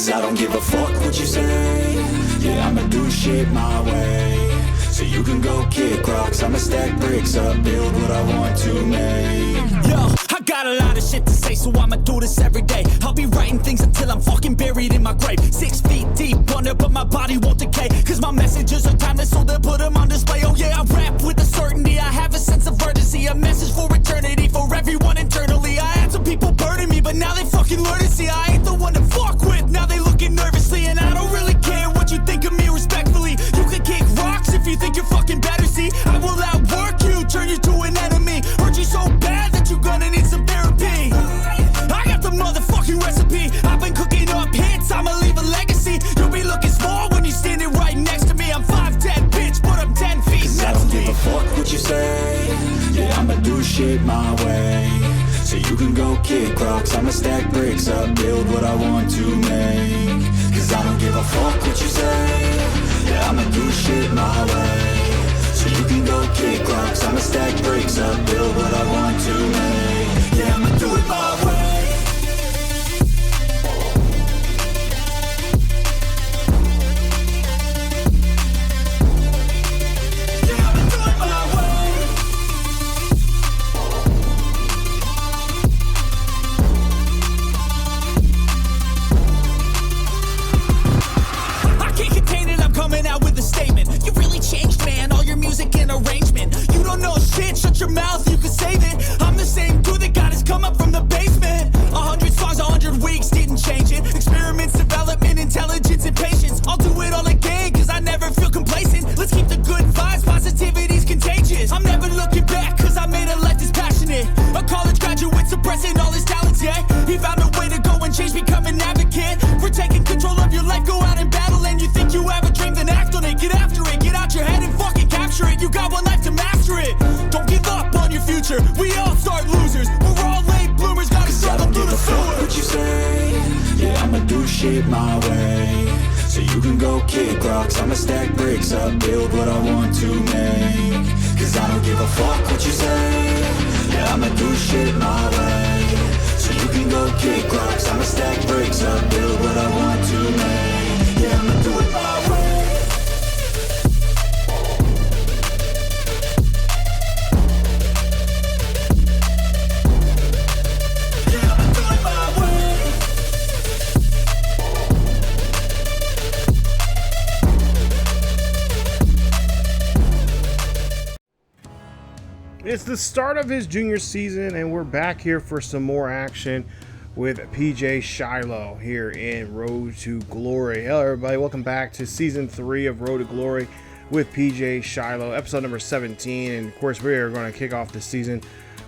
Cause I don't give a fuck what you say. Yeah, I'ma do shit my way. So you can go kick rocks, I'ma stack bricks up, build what I want to make. Yo, I got a lot of shit to say, so I'ma do this every day. I'll be writing things until I'm fucking buried in my grave. 6 feet deep under, but my body won't decay. Cause my messages are timeless, so they'll put them on display. Oh yeah, I rap with a certainty, I have a sense of urgency. A message for eternity, for everyone internally. I had some people burning me, but now they fucking learn to see I ain't the one to fuck with, now they looking nervously. And I don't really care what you think of me respectfully. You can kick rocks if you think you're fucking better, see. I will outwork you, turn you to an enemy. Hurt you so bad that you're gonna need some therapy. I got the motherfucking recipe. I've been cooking up hits, I'ma leave a legacy. You'll be looking small when you're standing right next to me. I'm 5'10", bitch, but I'm 10 feet. Cause I don't give a fuck what you say. Yeah, I'ma do shit my way. So you can go kick rocks, I'ma stack bricks up, build what I want to make. Cause I don't give a fuck what you say. Yeah, I'ma do shit my way. So you can go kick rocks, I'ma stack bricks up, build what I want to make. Yeah, I'ma do it my way. Shut your mouth, you can save it. I'm the same dude that got his come up from the basement. 100 songs, 100 weeks, didn't change it. Experiments, development, intelligence, and patience. I'll do it all again, cause I never feel complacent. Let's keep the good vibes, positivity's contagious. I'm never looking back, cause I made a life that's passionate. A college graduate suppressing all his talents, yeah. He found a way to go and change, become an advocate. For taking control of your life, go out and battle. And you think you have a dream, then act on it. Get after it, get out your head and fucking capture it. You got one life to master it. Don't give up on your future, we all start losers. We're all late bloomers, gotta start them through the sewer. What you say? Yeah, I'ma do shit my way. So you can go kick rocks, I'ma stack bricks up, build what I want to make. Cause I don't give a fuck what you say. Yeah, I'ma do shit my way. So you can go kick rocks, I'ma stack bricks up, build what I want to make. Yeah, I'ma do it my way. It's the start of his junior season, and we're back here for some more action with PJ Shilo here in Road to Glory. Hello, everybody. Welcome back to Season 3 of Road to Glory with PJ Shilo, episode number 17. And, of course, we are going to kick off the season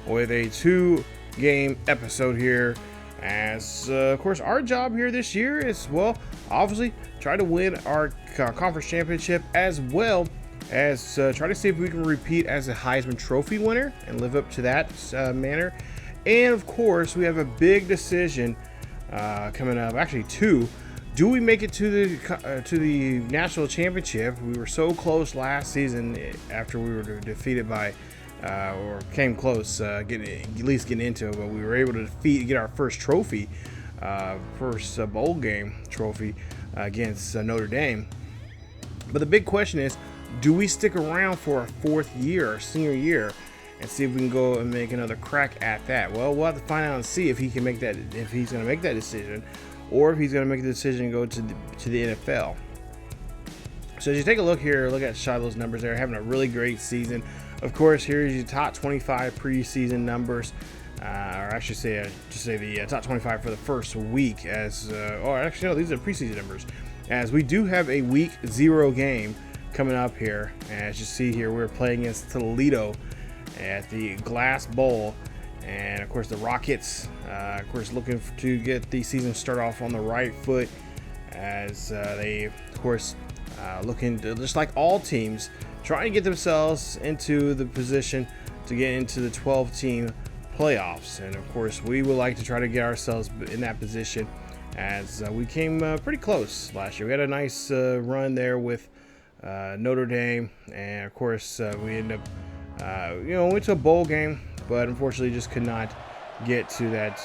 with a 2-game episode here. As, of course, our job here this year is, well, obviously, try to win our conference championship as well as try to see if we can repeat as a Heisman Trophy winner and live up to that manner. And of course, we have a big decision coming up. Actually, 2. Do we make it to the national championship? We were so close last season after we were defeated by, or came close, at least getting into it. But we were able to get our first trophy, first bowl game trophy against Notre Dame. But the big question is, do we stick around for our 4th year, our senior year, and see if we can go and make another crack at that? Well, we'll have to find out and see if he can make that, if he's going to make that decision, or if he's going to make the decision and go to the NFL. So as you take a look here, look at Shiloh's numbers there, having a really great season. Of course, here's your top 25 preseason numbers, or I should say, the top 25 for the first week. These are preseason numbers, as we do have a week 0 game coming up here. And as you see here, we're playing against Toledo at the Glass Bowl, and of course the Rockets, looking to get the season start off on the right foot, as they, of course, looking to, just like all teams, trying to get themselves into the position to get into the 12-team playoffs. And of course, we would like to try to get ourselves in that position, as we came pretty close last year. We had a nice run there with Notre Dame, and of course we ended up went to a bowl game, but unfortunately just could not get to that,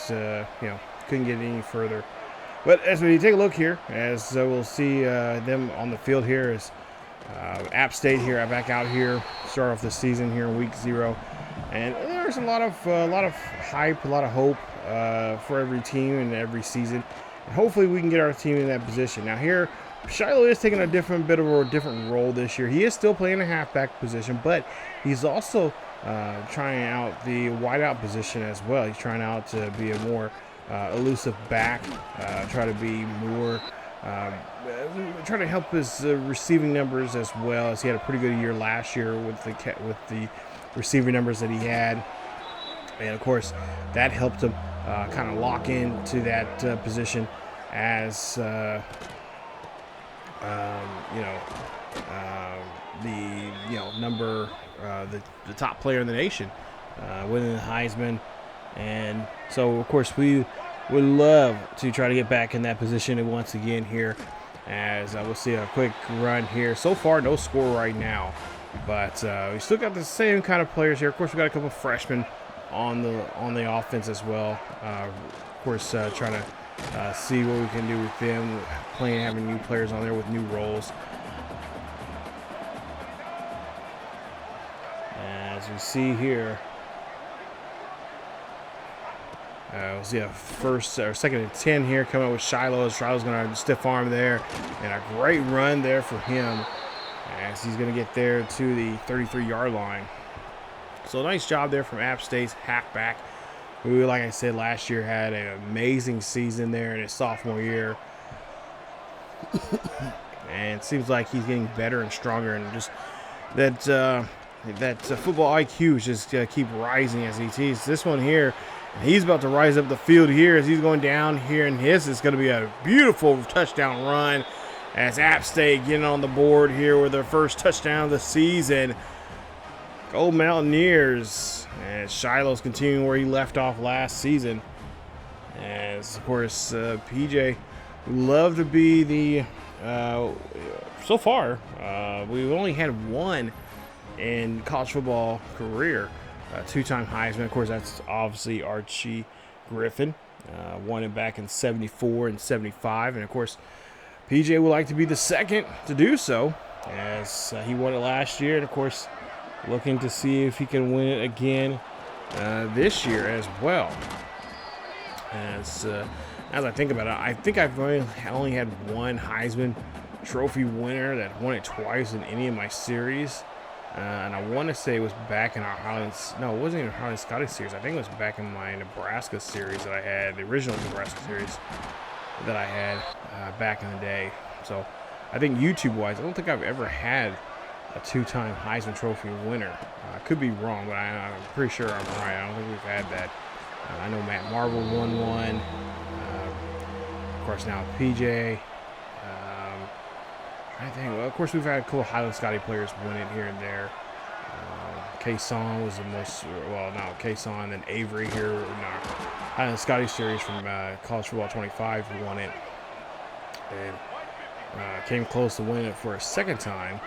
couldn't get any further But as we take a look here, as we'll see them on the field here, is App State here, back out here, start off the season here in week 0. And there's a lot of hype, a lot of hope for every team and every season. And hopefully we can get our team in that position. Now here, Shilo is taking a different role this year. He is still playing the halfback position, but he's also trying out the wideout position as well. He's trying out to be a more elusive back, try to be more, try to help his receiving numbers as well, as he had a pretty good year last year with the receiving numbers that he had. And of course, that helped him kind of lock into that position as the top player in the nation, winning the Heisman. And so, of course, we would love to try to get back in that position and once again here, as we'll see a quick run here. So far, no score right now, but we still got the same kind of players here. Of course, we got a couple of freshmen on the offense as well. Of course, trying to see what we can do with them, having new players on there with new roles. As we see here, we'll see a first or second and 10 here coming up with Shilo. Shilo's going to stiff arm there, and a great run there for him as he's going to get there to the 33-yard line. So nice job there from App State's halfback, who, like I said, last year had an amazing season there in his sophomore year. And it seems like he's getting better and stronger, and just that football IQ is just keep rising as he teases. This one here, he's about to rise up the field here as he's going down here, and this is going to be a beautiful touchdown run as App State getting on the board here with their first touchdown of the season. Go Mountaineers, and Shilo's continuing where he left off last season. As, of course, PJ would love to be the, so far, we've only had one in college football career, two-time Heisman. Of course, that's obviously Archie Griffin, won it back in 74 and 75. And, of course, PJ would like to be the second to do so, as he won it last year. And, of course, looking to see if he can win it again this year as well. As I think about it, I think I've only had one Heisman Trophy winner that won it twice in any of my series. And I want to say it was back in our Highlands. No, it wasn't even Highland Scottish series. I think it was back in my Nebraska series that I had, the original Nebraska series that I had back in the day. So I think YouTube-wise, I don't think I've ever had a two-time Heisman Trophy winner. I could be wrong, but I'm pretty sure I'm right. I don't think we've had that. I know Matt Marvel won one. Of course, now PJ. I think, well, of course, we've had cool Highland Scotty players win it here and there. K-Son was the most, well, no, K-Son, then Avery here in our Highland Scotty series from College Football 25 who won it. And came close to winning it for a second time.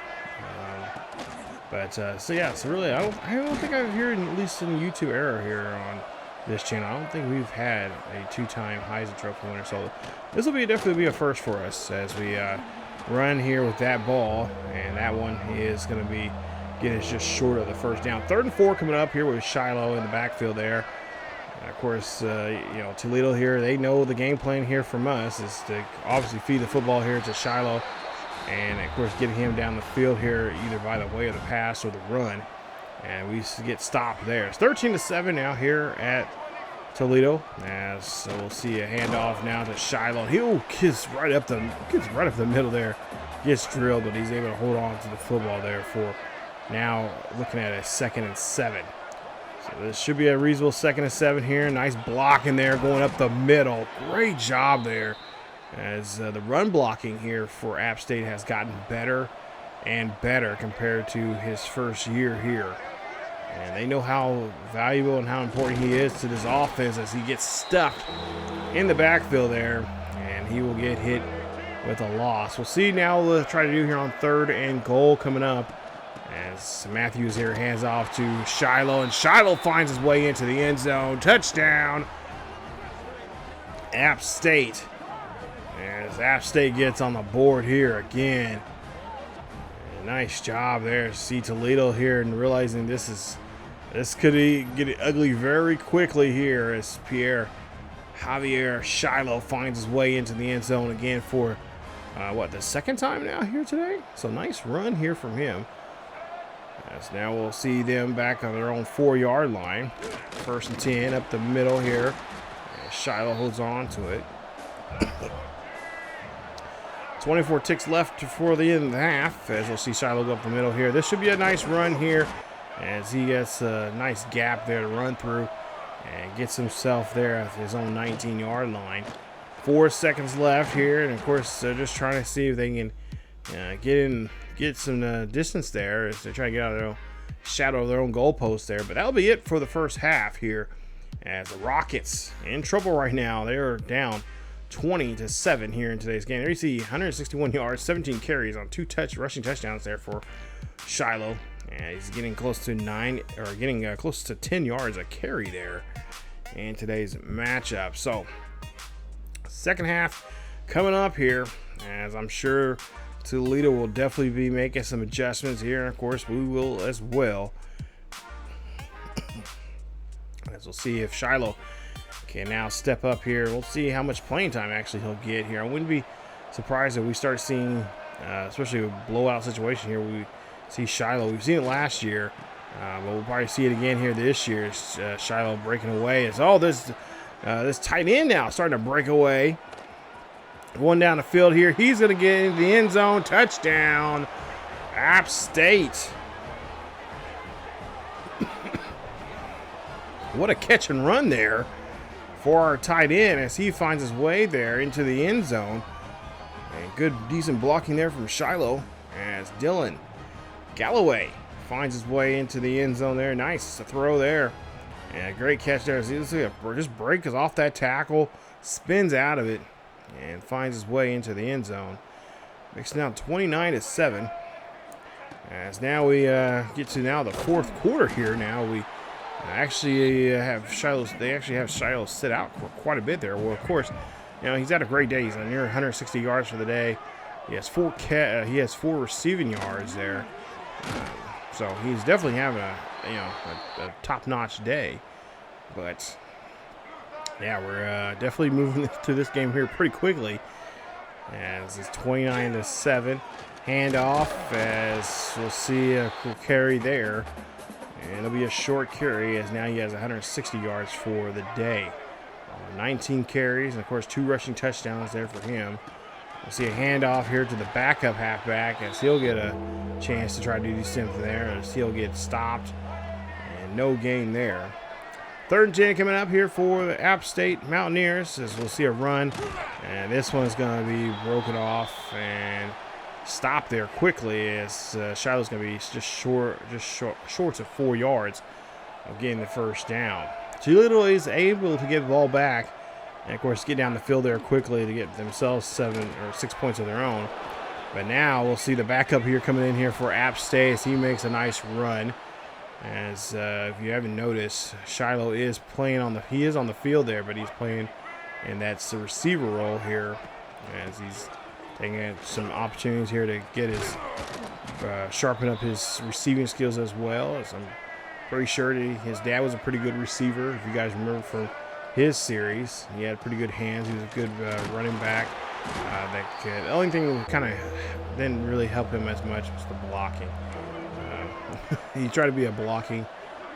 So really, I don't think I've heard, at least in the YouTube era here on this channel, I don't think we've had a two-time Heisman Trophy winner. So this will definitely be a first for us as we run here with that ball, and that one is going to be getting us just short of the first down. 3rd and 4 coming up here with Shilo in the backfield there. And of course, Toledo here, they know the game plan here from us is to obviously feed the football here to Shilo, and of course getting him down the field here either by the way of the pass or the run, and we get stopped there. It's 13-7 now here at Toledo, as we'll see a handoff now to Shilo. He'll gets right up the middle there, gets drilled, but he's able to hold on to the football there for now looking at a 2nd and 7. So this should be a reasonable 2nd and 7 here. Nice block in there going up the middle. Great job there, as the run blocking here for App State has gotten better and better compared to his first year here. And they know how valuable and how important he is to this offense as he gets stuck in the backfield there, and he will get hit with a loss. We'll see now what we'll try to do here on 3rd and goal coming up, as Matthews here hands off to Shilo, and Shilo finds his way into the end zone. Touchdown, App State. As App State gets on the board here again. Nice job there. See Toledo here and realizing this could get ugly very quickly here as Pierre-Javier Shilo finds his way into the end zone again for the second time now here today. So nice run here from him. As now we'll see them back on their own 4-yard line. 1st and 10 up the middle here. And Shilo holds on to it. 24 ticks left for the end of the half as we'll see Shilo go up the middle here. This should be a nice run here as he gets a nice gap there to run through and gets himself there at his own 19-yard line. 4 seconds left here, and of course they're just trying to see if they can get some distance there as they try to get out of their own shadow of their own goalpost there. But that'll be it for the first half here as the Rockets in trouble right now. They're down 20-7 here in today's game. There you see 161 yards, 17 carries on 2 rushing touchdowns there for Shilo. And he's getting close to 10 yards a carry there in today's matchup. So second half coming up here, as I'm sure Toledo will definitely be making some adjustments here. And of course we will as well. As we'll see if Shilo can now step up here. We'll see how much playing time actually he'll get here. I wouldn't be surprised if we start seeing, especially a blowout situation here, we see Shilo. We've seen it last year, but we'll probably see it again here this year. Shilo breaking away. It's this tight end now starting to break away. One down the field here. He's going to get into the end zone. Touchdown, App State. What a catch and run there for our tight end as he finds his way there into the end zone. And good, decent blocking there from Shilo as Dylan Galloway finds his way into the end zone there. Nice throw there. And a great catch there. Just breaks off that tackle, spins out of it, and finds his way into the end zone. Makes it now 29-7. As now we get to now the fourth quarter here. Now we actually have Shilo sit out for quite a bit there. Well, of course, he's had a great day. He's near 160 yards for the day. He has 4 receiving yards there. So he's definitely having a top-notch day. But yeah, we're definitely moving to this game here pretty quickly. As it's 29-7. Handoff as we'll see a carry there. And it'll be a short carry as now he has 160 yards for the day. 19 carries and of course 2 rushing touchdowns there for him. We'll see a handoff here to the backup halfback as he'll get a chance to try to do something there as he'll get stopped and no gain there. 3rd and 10 coming up here for the App State Mountaineers as we'll see a run, and this one's going to be broken off and stopped there quickly as Shilo's going to be just short of 4 yards of getting the first down. Toledo is able to get the ball back and of course get down the field there quickly to get themselves 7 or 6 points of their own. But now we'll see the backup here coming in here for App State as he makes a nice run. As if you haven't noticed, Shilo is playing on the field there, but he's playing in that receiver role here as he's taking some opportunities here to get his sharpen up his receiving skills as well. As I'm pretty sure his dad was a pretty good receiver. If you guys remember from his series, he had pretty good hands. He was a good running back. The only thing that kind of didn't really help him as much was the blocking. He tried to be a blocking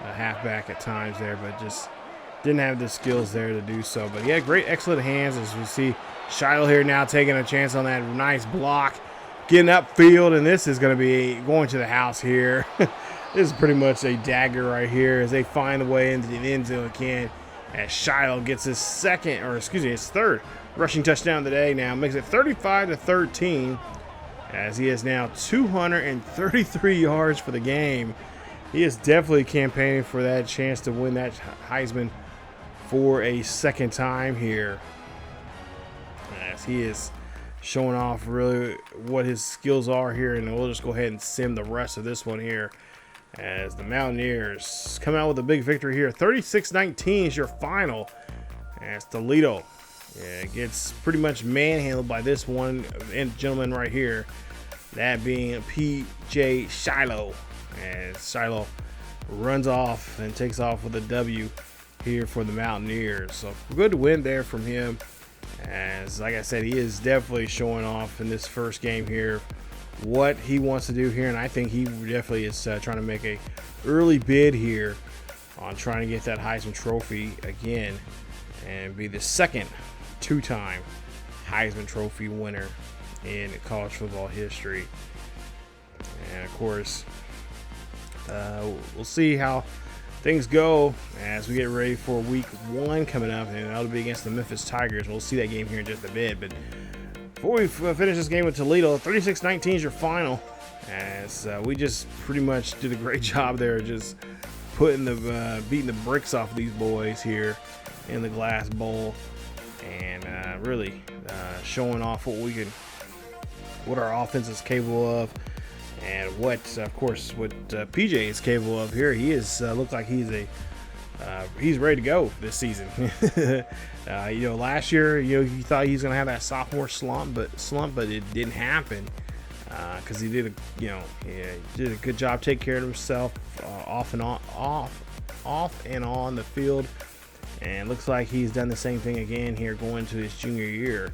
halfback at times there, but just didn't have the skills there to do so. But he had great, excellent hands as we see Shilo here now taking a chance on that nice block, getting upfield, and this is going to be going to the house here. This is pretty much a dagger right here as they find the way into the end zone again. As Shilo gets his his 3rd rushing touchdown of the day now, makes it 35-13. As he is now 233 yards for the game. He is definitely campaigning for that chance to win that Heisman for a second time here. As he is showing off really what his skills are here. And we'll just go ahead and sim the rest of this one here. As the Mountaineers come out with a big victory here. 36-19 is your final. As Toledo Yeah, gets pretty much manhandled by this one gentleman right here, that being PJ Shilo. And Shilo runs off and takes off with a W here for the Mountaineers. So good win there from him. As like I said, he is definitely showing off in this first game here what he wants to do here, and I think he definitely is trying to make a early bid here on trying to get that Heisman Trophy again and be the second two-time Heisman Trophy winner in college football history. And of course, we'll see how things go as we get ready for week 1 coming up, and that'll be against the Memphis Tigers. We'll see that game here in just a bit, but before we finish this game with Toledo, 36-19 is your final, as we just pretty much did a great job there, just putting beating the bricks off of these boys here in the Glass Bowl, and really showing off what our offense is capable of. And what PJ is capable of here. He is looks like he's ready to go this season. Last year, you thought he was gonna have that sophomore slump, but it didn't happen because he did a good job taking care of himself off and on the field, and looks like he's done the same thing again here going into his junior year.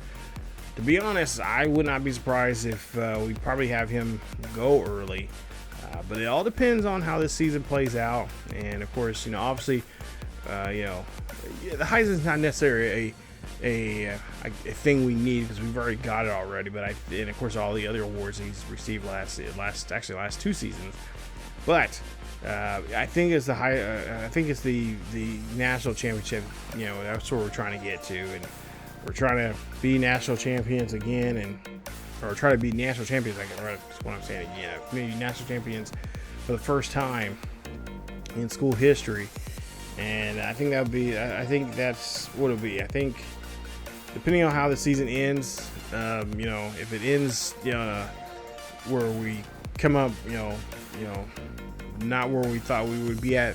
To be honest, I would not be surprised if we probably have him go early, but it all depends on how this season plays out. And of course, obviously, the Heisman's not necessarily a thing we need because we've already got it already. But and of course, all the other awards he's received last 2 seasons. But I think it's the national championship. That's what we're trying to get to, and we're trying to be national champions again, or try to be national champions. That's what I'm saying again. Maybe national champions for the first time in school history, and I think that's what it'll be. I think depending on how the season ends, if it ends, where we come up, not where we thought we would be at,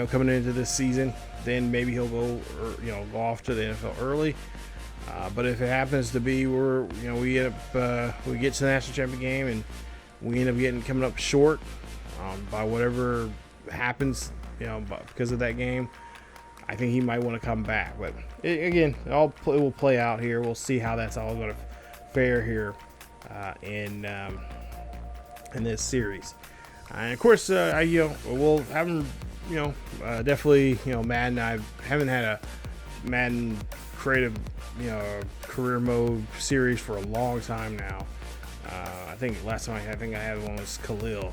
coming into this season, then maybe he'll go off to the NFL early. But if it happens to be where we end up we get to the national championship game and we end up coming up short by whatever happens, because of that game, I think he might want to come back. But it will play out here. We'll see how that's all going to fare here in this series. And of course, we'll have him. Definitely, Madden. I haven't had a Madden creative, career mode series for a long time now. I think last time I had one was Khalil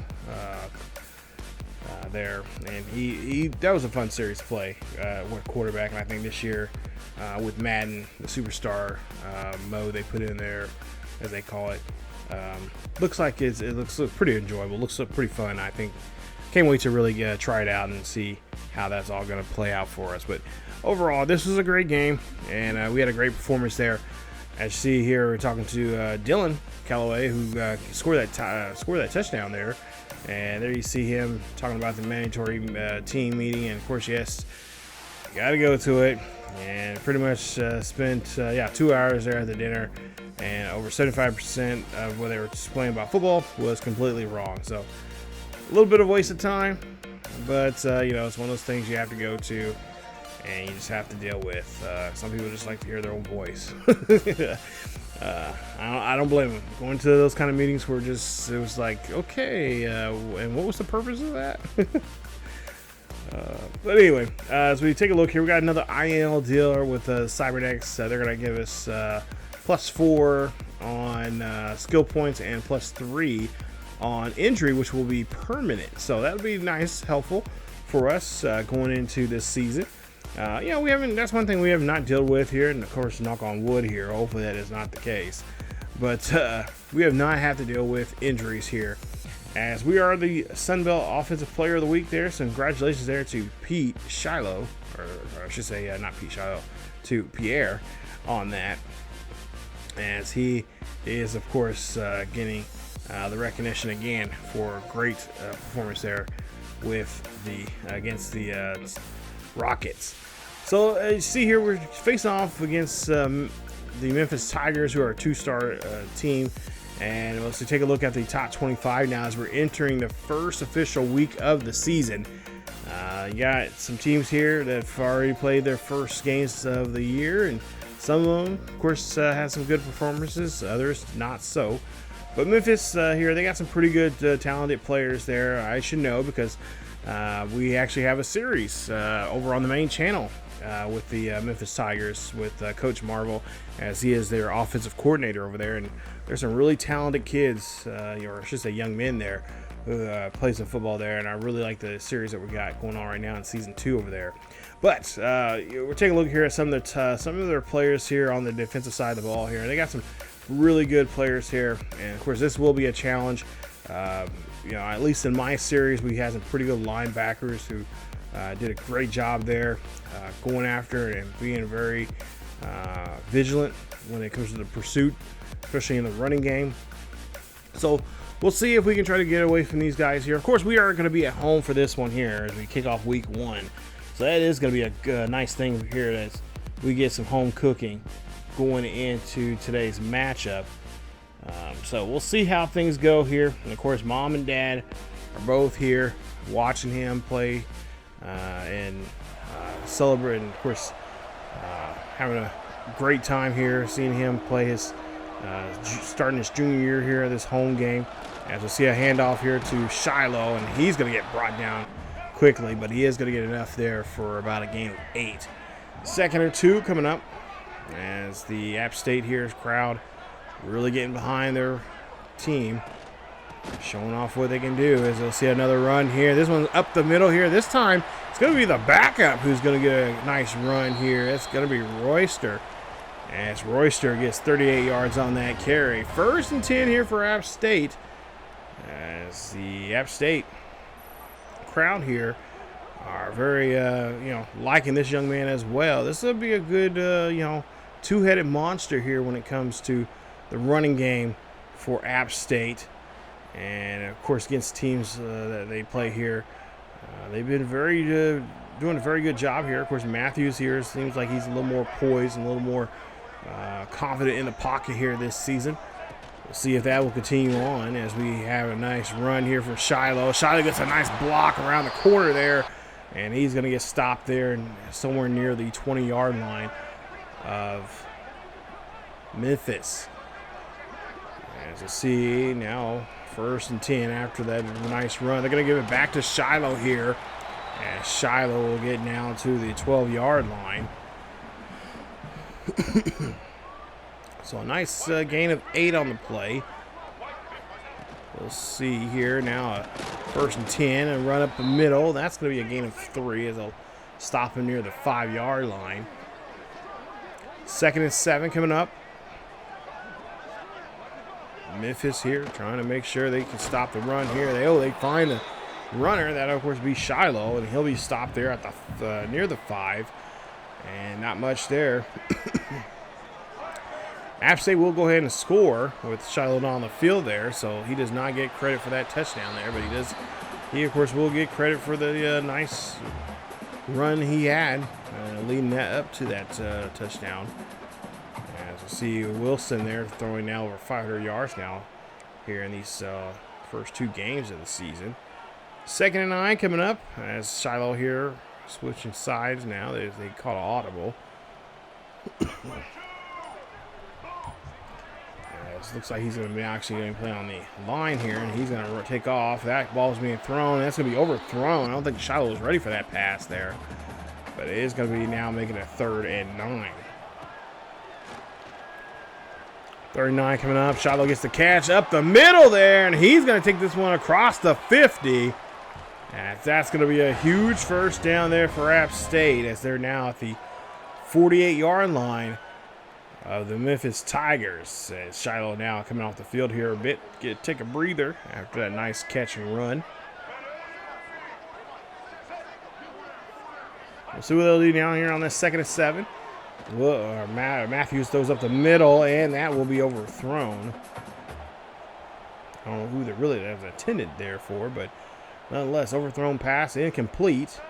there, and he that was a fun series to play with quarterback. And I think this year with Madden, the Superstar mode they put in there, as they call it, looks like it looks pretty enjoyable. Looks pretty fun. I think. Can't wait to really try it out and see how that's all going to play out for us. But overall, this was a great game, and we had a great performance there. As you see here, we're talking to Dylan Callaway, who scored that touchdown there. And there you see him talking about the mandatory team meeting. And, of course, yes, got to go to it. And pretty much spent 2 hours there at the dinner. And over 75% of what they were explaining about football was completely wrong. So, a little bit of waste of time, but it's one of those things you have to go to, and you just have to deal with. Some people just like to hear their own voice. I don't blame them. Going to those kind of meetings were it was like, okay, and what was the purpose of that? But anyway, as we take a look here, we got another INL deal with Cyberdex. They're going to give us +4 on skill points and +3 on injury, which will be permanent. So that'll be nice, helpful for us going into this season. That's one thing we have not dealt with here, and of course, knock on wood here, hopefully that is not the case. But we have not had to deal with injuries here, as we are the Sunbelt Offensive Player of the Week there. So congratulations there to Pete Shilo, or I should say not Pete Shilo, to Pierre on that, as he is, of course, getting the recognition again for great performance there with against the Rockets. So you see here, we're facing off against the Memphis Tigers, who are a 2-star team. And let's take a look at the top 25 now as we're entering the first official week of the season. You got some teams here that have already played their first games of the year, and some of them, of course, had some good performances, others not so. But Memphis here, they got some pretty good talented players there, I should know, because we actually have a series over on the main channel with the Memphis Tigers with Coach Marvel, as he is their offensive coordinator over there. And there's some really talented kids, or I should say young men there, who play some football there. And I really like the series that we got going on right now in season 2 over there. But we're taking a look here at some of their players here on the defensive side of the ball here. They got some really good players here, and of course this will be a challenge. At least in my series, we had some pretty good linebackers who did a great job there, going after it and being very vigilant when it comes to the pursuit, especially in the running game. So we'll see if we can try to get away from these guys here. Of course, we are going to be at home for this one here as we kick off week 1. So that is going to be a nice thing here as we get some home cooking going into today's matchup. So we'll see how things go here. And of course, Mom and Dad are both here watching him play and celebrating, of course, having a great time here, seeing him play his starting his junior year here at this home game. As we'll see a handoff here to Shilo, and he's going to get brought down quickly, but he is going to get enough there for about a gain of 8. Second or 2 coming up as the App State here's crowd really getting behind their team, showing off what they can do. As they'll see another run here. This one's up the middle here. This time it's going to be the backup who's going to get a nice run here. It's going to be Royster. As Royster gets 38 yards on that carry. 1st and 10 here for App State. As the App State crowd here are very, liking this young man as well. This will be a good, two-headed monster here when it comes to the running game for App State. And, of course, against teams that they play here, they've been doing a very good job here. Of course, Matthews here seems like he's a little more poised and a little more confident in the pocket here this season. We'll see if that will continue on as we have a nice run here for Shilo. Shilo gets a nice block around the corner there, and he's going to get stopped there and somewhere near the 20-yard line of Memphis. As you see now, 1st and 10 after that nice run. They're going to give it back to Shilo here, and Shilo will get down to the 12-yard line. So a nice gain of 8 on the play. We'll see here now, 1st and 10 and run up the middle. That's going to be a gain of 3 as they'll stop him near the 5-yard line. 2nd and 7 coming up. Memphis here trying to make sure they can stop the run here. They find the runner. That'll of course be Shilo, and he'll be stopped there at the near the 5, and not much there. App State will go ahead and score with Shilo on the field there, so he does not get credit for that touchdown there, but he of course will get credit for the nice run he had, leading that up to that touchdown. As we see Wilson there throwing now over 500 yards now here in these first 2 games of the season. 2nd and 9 coming up as Shilo here switching sides now. They caught an audible. It looks like he's going to be actually going to play on the line here, and he's going to take off. That ball's being thrown. That's going to be overthrown. I don't think Shilo was ready for that pass there, but it is going to be now making it 3rd and 9. 3rd and 9 coming up. Shilo gets the catch up the middle there, and he's going to take this one across the 50. And that's going to be a huge first down there for App State as they're now at the 48-yard line of the Memphis Tigers. As Shilo now coming off the field here a bit, take a breather after that nice catch and run. We'll see what they'll do down here on this 2nd and 7. Matthews throws up the middle, and that will be overthrown. I don't know who that really was intended there for, but nonetheless, overthrown pass, incomplete.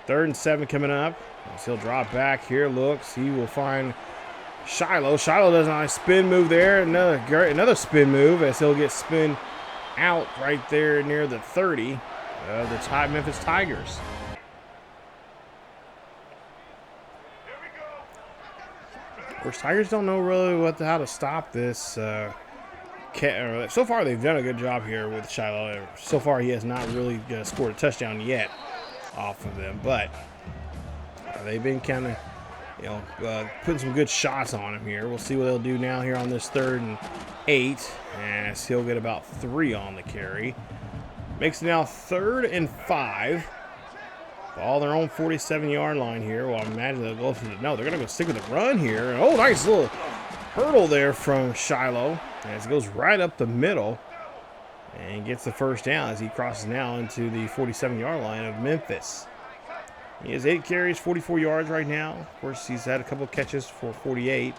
3rd and 7 coming up. As he'll drop back here, looks. He will find Shilo. Shilo does a nice spin move there. Another spin move as he'll get spin out right there near the 30 of the Memphis Tigers. Of course, Tigers don't know really how to stop this. So far, they've done a good job here with Shilo. So far, he has not really scored a touchdown yet off of them, but they've been kind of, putting some good shots on him here. We'll see what they'll do now here on this 3rd and 8, as he'll get about 3 on the carry. Makes it now 3rd and 5. All their own 47-yard line here. Well, I imagine they'll go for no, they're going to go stick with the run here. Oh, nice little hurdle there from Shilo as it goes right up the middle and gets the 1st down as he crosses now into the 47-yard line of Memphis. He has 8 carries, 44 yards right now. Of course, he's had a couple of catches for 48.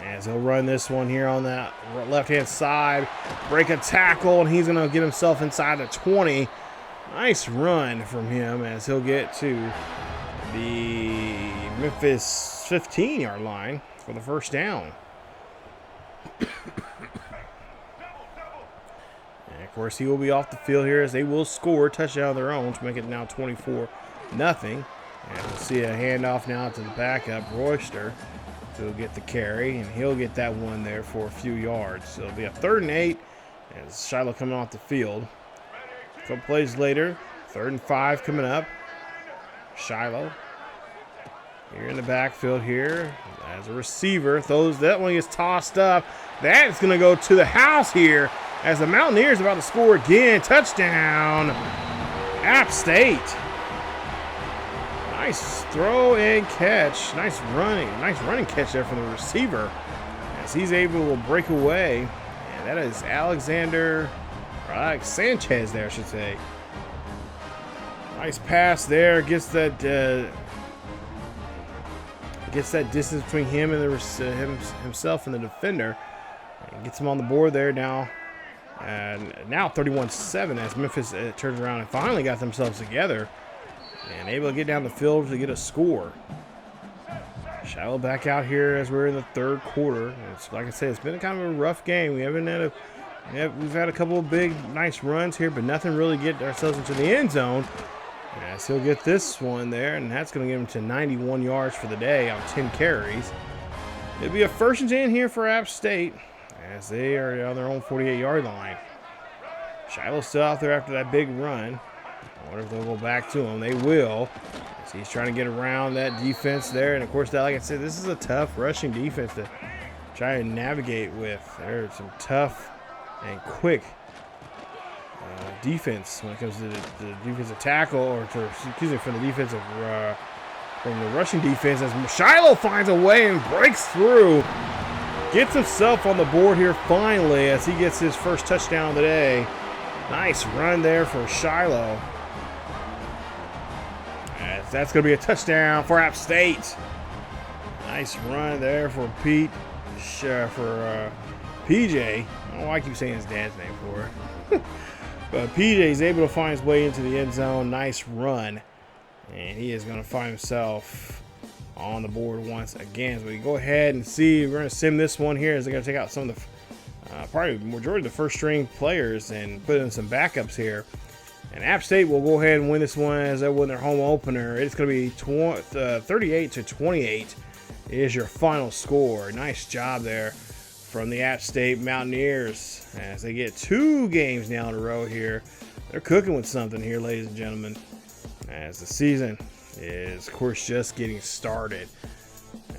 As he'll run this one here on that left-hand side, break a tackle, and he's going to get himself inside the 20. Nice run from him as he'll get to the Memphis 15-yard line for the 1st down. And of course, he will be off the field here as they will score a touchdown of their own to make it now 24-0. And we'll see a handoff now to the backup, Royster. He'll get the carry, and he'll get that one there for a few yards. So it'll be a 3rd and 8 as Shilo coming off the field. A couple plays later, 3rd and 5 coming up. Shilo here in the backfield here as a receiver. That one gets tossed up. That's going to go to the house here as the Mountaineers about to score again. Touchdown, App State. Nice throw and catch. Nice running catch there from the receiver as he's able to break away. And that is Alex Sanchez there, I should say. Nice pass there. Gets that distance between him and himself and the defender. And gets him on the board there now. And now 31-7 as Memphis turns around and finally got themselves together and able to get down the field to get a score. Shilo back out here as we're in the 3rd quarter. It's, like I said, it's been kind of a rough game. We've had a couple of big, nice runs here, but nothing really get ourselves into the end zone. As he'll get this one there, and that's going to get him to 91 yards for the day on 10 carries. It'll be a 1st and 10 here for App State as they are on their own 48-yard line. Shilo's still out there after that big run. I wonder if they'll go back to him. They will. So he's trying to get around that defense there. And, of course, like I said, this is a tough rushing defense to try and navigate with. There's some tough and quick defense when it comes to the defensive tackle, or from the rushing defense, as Shilo finds a way and breaks through. Gets himself on the board here finally as he gets his 1st touchdown of the day. Nice run there for Shilo. That's going to be a touchdown for App State. Nice run there for PJ. I don't know why I keep saying his dad's name for it. But PJ is able to find his way into the end zone. Nice run. And he is going to find himself on the board once again. So we go ahead and see. We're going to sim this one here as they're going to take out some of the probably majority of the 1st string players and put in some backups here. And App State will go ahead and win this one as they win their home opener. It's going to be 38-28 is your final score. Nice job there from the App State Mountaineers as they get 2 games now in a row here. They're cooking with something here, ladies and gentlemen, as the season is, of course, just getting started.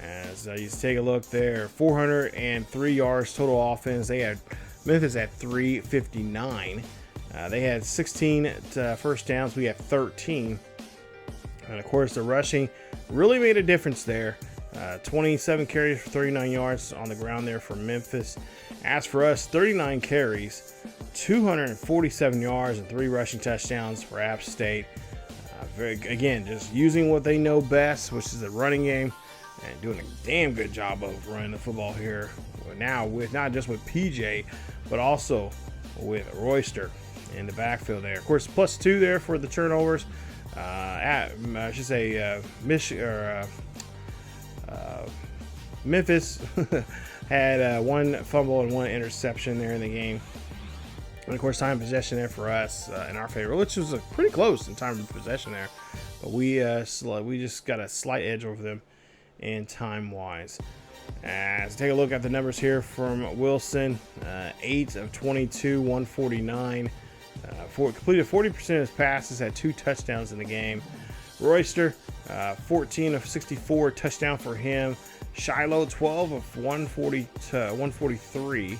As you take a look there, 403 yards total offense. They had Memphis at 359. They had 16 1st downs. We had 13. And, of course, the rushing really made a difference there. 27 carries for 39 yards on the ground there for Memphis. As for us, 39 carries, 247 yards, and 3 rushing touchdowns for App State. Again, just using what they know best, which is the running game, and doing a damn good job of running the football here. Now, with not just with PJ, but also with Royster in the backfield there. Of course, +2 there for the turnovers. I should say Memphis had one fumble and one interception there in the game. And of course, time of possession there for us in our favor, which was pretty close in time of possession there. But we just got a slight edge over them in time-wise. As take a look at the numbers here from Wilson, 8 of 22, 149. Completed 40% of his passes, had 2 touchdowns in the game. Royster, 14 of 64, touchdown for him. Shilo, 12 of 143.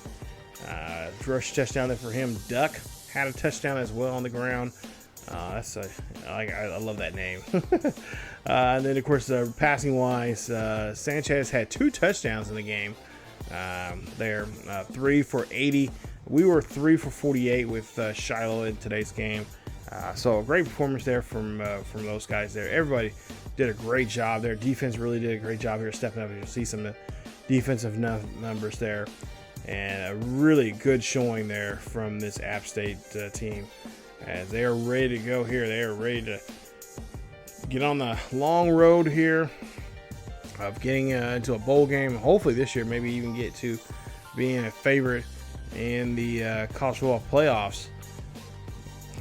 Rush touchdown there for him. Duck had a touchdown as well on the ground. I love that name. And then, of course, passing wise, Sanchez had 2 touchdowns in the game. 3 for 80. We were 3 for 48 with Shilo in today's game. So a great performance there from those guys there. Everybody did a great job. Their defense really did a great job here stepping up. You'll see some of the defensive numbers there. And a really good showing there from this App State team, as they are ready to go here. They are ready to get on the long road here of getting into a bowl game. Hopefully this year, maybe even get to being a favorite in the college football playoffs.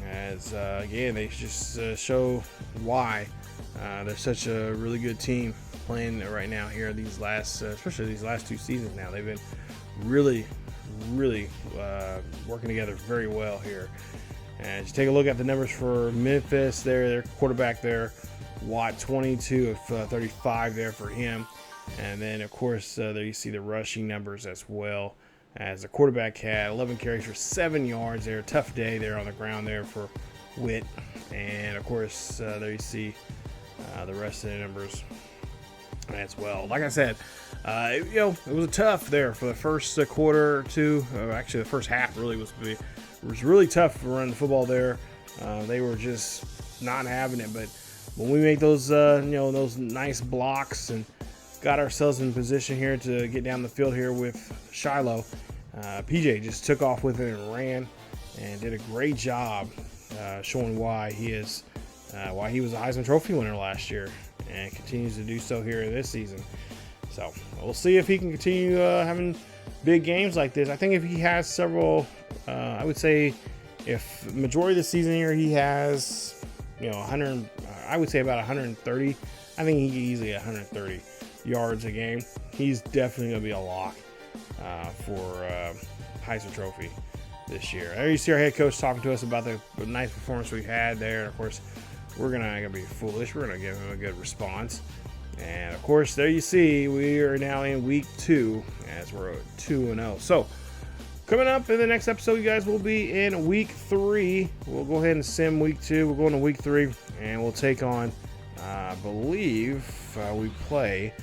As again, they just show why they're such a really good team playing right now here. These last, especially these last 2 seasons now, they've been really working together very well here. And just take a look at the numbers for Memphis there. Their quarterback there, Watt, 22 of 35 there for him. And then, of course, there you see the rushing numbers as well, as the quarterback had 11 carries for 7 yards there. Tough day there on the ground there for Witt. And, of course, there you see the rest of the numbers as well. Like I said, it was a tough there for the first quarter or two. Actually, the first half really was really tough to run the football there. They were just not having it. But when we make those those nice blocks and got ourselves in position here to get down the field here with Shilo, PJ just took off with it and ran and did a great job showing why he was a Heisman Trophy winner last year and continues to do so here this season. So we'll see if he can continue having big games like this. I think if he has several, I would say if majority of the season here he has 100, I would say about 130. I think he can easily 130 yards a game. He's definitely going to be a lock for Heisman Trophy this year. There you see our head coach talking to us about the nice performance we had there. Of course, we're not going to be foolish. We're going to give him a good response. And, of course, there you see we are now in week 2 as we're 2-0. So, coming up in the next episode, you guys will be in week 3. We'll go ahead and sim week 2. We'll go into week 3, and we'll take on, I believe, we play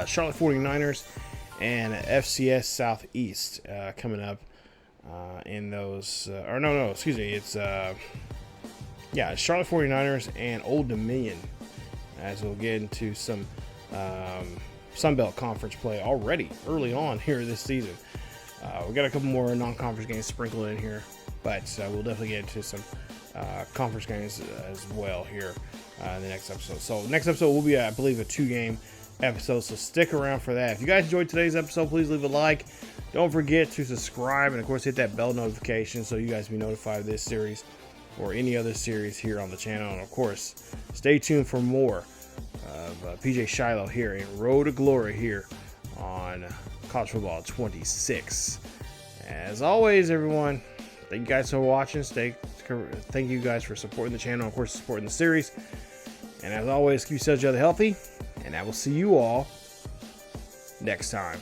Charlotte 49ers and FCS Southeast coming up in those. It's Charlotte 49ers and Old Dominion, as we'll get into some Sunbelt Conference play already early on here this season. We got a couple more non-conference games sprinkled in here, but we'll definitely get into some conference games as well here in the next episode. So next episode will be, I believe, a 2-game episode, so stick around for that. If you guys enjoyed today's episode, please leave a like. Don't forget to subscribe and, of course, hit that bell notification so you guys be notified of this series or any other series here on the channel. And, of course, stay tuned for more of PJ Shilo here in Road to Glory here on College Football 26. As always, everyone, thank you guys for watching. Thank you guys for supporting the channel, of course, supporting the series. And as always, keep each other healthy, and I will see you all next time.